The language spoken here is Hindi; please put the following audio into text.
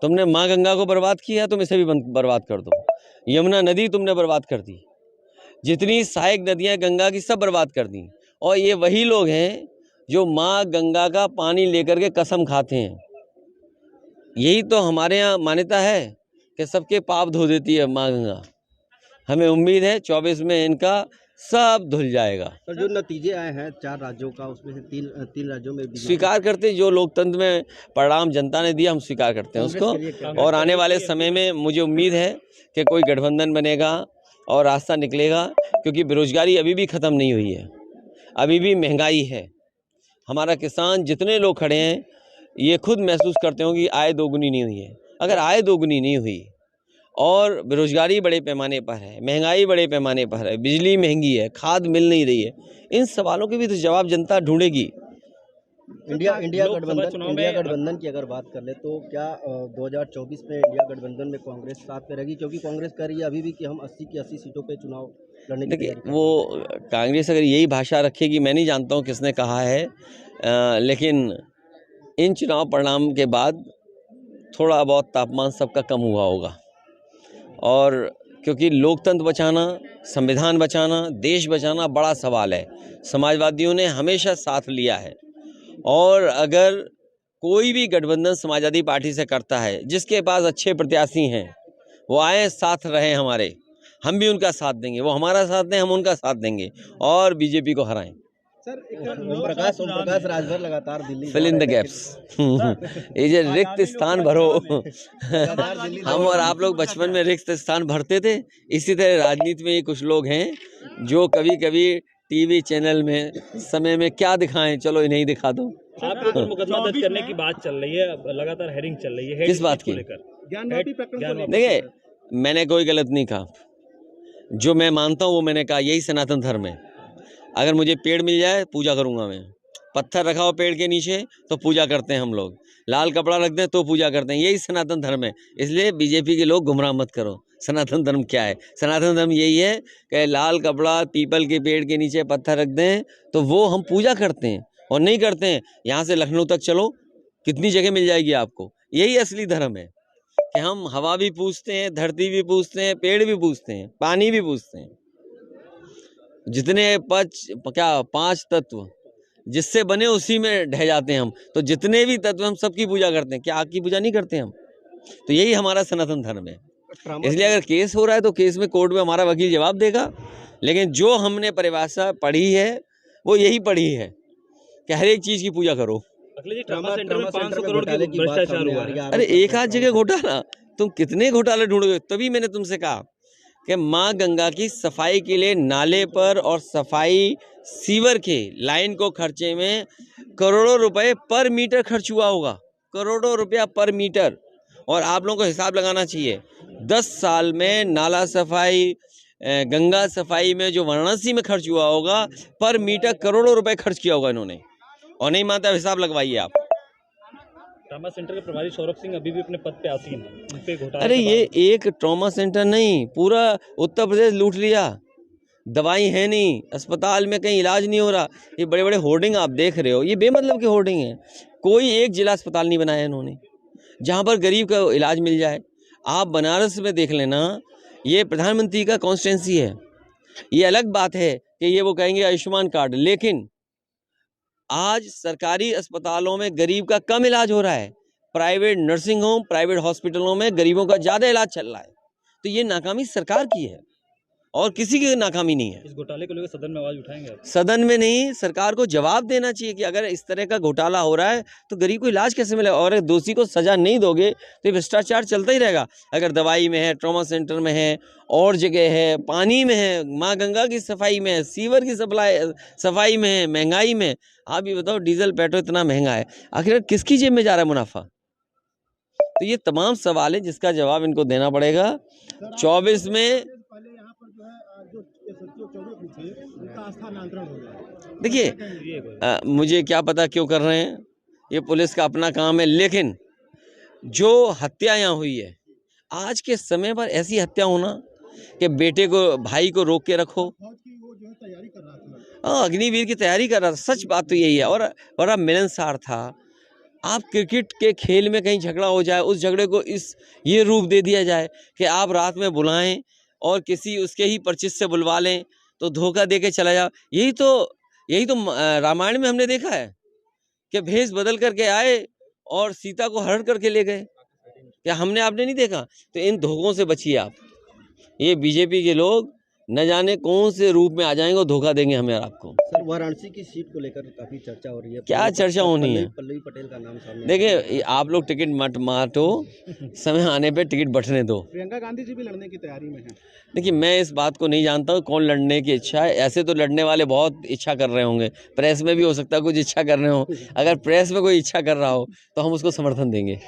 तुमने माँ गंगा को बर्बाद किया, तुम इसे भी बर्बाद कर दो। यमुना नदी तुमने बर्बाद कर दी, जितनी सहायक नदियाँ गंगा की सब बर्बाद कर दी। और ये वही लोग हैं जो माँ गंगा का पानी लेकर के कसम खाते हैं। यही तो हमारे यहाँ मान्यता है कि सबके पाप धो देती है माँ गंगा। हमें उम्मीद है 24 में इनका सब धुल जाएगा। सर, जो नतीजे आए हैं 4 राज्यों का, उसमें से तीन राज्यों में स्वीकार करते, जो लोकतंत्र में परिणाम जनता ने दिया हम स्वीकार करते हैं उसको। और आने वाले समय में मुझे उम्मीद है कि कोई गठबंधन बनेगा और रास्ता निकलेगा, क्योंकि बेरोजगारी अभी भी ख़त्म नहीं हुई है, अभी भी महंगाई है। हमारा किसान जितने लोग खड़े हैं ये खुद महसूस करते हो कि आय दोगुनी नहीं हुई है। अगर आय दोगुनी नहीं हुई और बेरोजगारी बड़े पैमाने पर है, महंगाई बड़े पैमाने पर है, बिजली महंगी है, खाद मिल नहीं रही है, इन सवालों के भी तो जवाब जनता ढूंढेगी। इंडिया गठबंधन की अगर बात कर ले तो क्या 2024 में इंडिया गठबंधन में कांग्रेस साथ में रहेगी? क्योंकि कांग्रेस कह रही है अभी भी कि हम 80 की 80 सीटों पे चुनाव लड़ने की तैयारी। वो कांग्रेस अगर यही भाषा रखेगी, मैं नहीं जानता हूँ किसने कहा है, लेकिन इन चुनाव परिणाम के बाद थोड़ा बहुत तापमान सबका कम हुआ होगा। और क्योंकि लोकतंत्र बचाना, संविधान बचाना, देश बचाना बड़ा सवाल है। समाजवादियों ने हमेशा साथ लिया है, और अगर कोई भी गठबंधन समाजवादी पार्टी से करता है, जिसके पास अच्छे प्रत्याशी हैं, वो आए साथ रहे हमारे, हम भी उनका साथ देंगे, वो हमारा साथ दें, हम उनका साथ देंगे और बीजेपी को हराएं। सर, ओम प्रकाश राजभर लगातार Delhi fill in the gaps. ये जो रिक्त स्थान भरो। हम और आप लोग बचपन में रिक्त स्थान भरते थे, इसी तरह राजनीति में ही कुछ लोग हैं जो कभी कभी टीवी चैनल में समय में क्या दिखाएं, चलो इन्हें दिखा दो। आपके ऊपर मुकदमा दर्ज करने की बात चल रही है, लगातार हेयरिंग चल रही है, किस बात की? देखिए, मैंने कोई गलत नहीं कहा, जो मैं मानता हूँ वो मैंने कहा, यही सनातन धर्म है। अगर मुझे पेड़ मिल जाए पूजा करूंगा मैं, पत्थर रखा हो पेड़ के नीचे तो पूजा करते हैं हम लोग, लाल कपड़ा रख दें तो पूजा करते हैं, यही सनातन धर्म है। इसलिए बीजेपी के लोग गुमराह मत करो। सनातन धर्म क्या है? सनातन धर्म यही है कि लाल कपड़ा पीपल के पेड़ के नीचे पत्थर रख दें तो वो हम पूजा करते हैं, और नहीं करते हैं, यहाँ से लखनऊ तक चलो, कितनी जगह मिल जाएगी आपको। यही असली धर्म है कि हम हवा भी पूजते हैं, धरती भी पूजते हैं, पेड़ भी पूजते हैं, पानी भी पूजते हैं। जितने पांच तत्व जिससे बने उसी में ढह जाते हैं हम, तो जितने भी तत्व हम सबकी पूजा करते हैं। क्या आग की पूजा नहीं करते हम? तो यही हमारा सनातन धर्म है। इसलिए अगर केस हो रहा है तो केस में कोर्ट में हमारा वकील जवाब देगा, लेकिन जो हमने परिभाषा पढ़ी है वो यही पढ़ी है कि हर एक चीज की पूजा करो। ट्रॉमा सेंटर में 500 करोड़ की भ्रष्टाचार हुआ है। अरे एक आध जगह घोटाला, तुम कितने घोटाले ढूंढोगे? तभी मैंने तुमसे कहा कि माँ गंगा की सफाई के लिए नाले पर और सफाई सीवर के लाइन को खर्चे में करोड़ों रुपए पर मीटर खर्च हुआ होगा, करोड़ों रुपया पर मीटर। और आप लोगों को हिसाब लगाना चाहिए, 10 साल में नाला सफाई, गंगा सफाई में जो वाराणसी में खर्च हुआ होगा पर मीटर करोड़ों रुपए खर्च किया होगा इन्होंने। और नहीं मानता, हिसाब लगवाइए आप। ट्रॉमा सेंटर के प्रभारी सौरभ सिंह अभी भी अपने पद पे आसीन है। अरे ये एक ट्रॉमा सेंटर नहीं, पूरा उत्तर प्रदेश लूट लिया। दवाई है नहीं, अस्पताल में कहीं इलाज नहीं हो रहा। ये बड़े बड़े होर्डिंग आप देख रहे हो, ये बेमतलब के होर्डिंग है। कोई एक जिला अस्पताल नहीं बनाया इन्होंने जहाँ पर गरीब का इलाज मिल जाए। आप बनारस में देख लेना, ये प्रधानमंत्री का कॉन्स्टिट्यूंसी है। ये अलग बात है कि ये वो कहेंगे आयुष्मान कार्ड, लेकिन आज सरकारी अस्पतालों में गरीब का कम इलाज हो रहा है, प्राइवेट नर्सिंग होम, प्राइवेट हॉस्पिटलों में गरीबों का ज़्यादा इलाज चल रहा है। तो ये नाकामी सरकार की है और किसी की नाकामी नहीं है। इस घोटाले को लेकर सदन में आवाज उठाएंगे आप? सदन में नहीं, सरकार को जवाब देना चाहिए कि अगर इस तरह का घोटाला हो रहा है तो गरीब को इलाज कैसे मिलेगा। और अगर दोषी को सजा नहीं दोगे तो भ्रष्टाचार चलता ही रहेगा। अगर दवाई में है, ट्रॉमा सेंटर में है, और जगह है, पानी में है, माँ गंगा की सफाई में है, सीवर की सफाई में है, महंगाई में। आप ये बताओ, डीजल पेट्रोल इतना महंगा है, आखिर किसकी जेब में जा रहा है मुनाफा? तो ये तमाम सवाल है जिसका जवाब इनको देना पड़ेगा 24 में। देखिए, मुझे क्या पता क्यों कर रहे हैं, ये पुलिस का अपना काम है। लेकिन जो हत्या यहाँ हुई है, आज के समय पर ऐसी हत्या होना कि बेटे को, भाई को रोक के रखो। हाँ, अग्निवीर की तैयारी कर रहा था, सच बात तो यही है। और बड़ा मिलनसार था। आप क्रिकेट के खेल में कहीं झगड़ा हो जाए, उस झगड़े को ये रूप दे दिया जाए कि आप रात में बुलाएं और किसी उसके ही परिचित से बुलवा लें तो धोखा दे के चला जाओ। यही तो रामायण में हमने देखा है कि भेष बदल करके आए और सीता को हरण करके ले गए। क्या आपने नहीं देखा? तो इन धोखों से बचिए आप। ये बीजेपी के लोग न जाने कौन से रूप में आ जाएंगे और धोखा देंगे हमें और आपको। सर, वाराणसी की सीट को लेकर काफी चर्चा हो रही है। क्या चर्चा होनी है? पल्लवी पटेल का नाम सामने। देखिए, आप लोग टिकट मत बांटो, समय आने पे टिकट बंटने दो। प्रियंका गांधी जी भी लड़ने की तैयारी में हैं। देखिए, मैं इस बात को नहीं जानता हूँ कौन लड़ने की इच्छा है। ऐसे तो लड़ने वाले बहुत इच्छा कर रहे होंगे, प्रेस में भी हो सकता है कुछ इच्छा कर रहे हो। अगर प्रेस में कोई इच्छा कर रहा हो तो हम उसको समर्थन देंगे।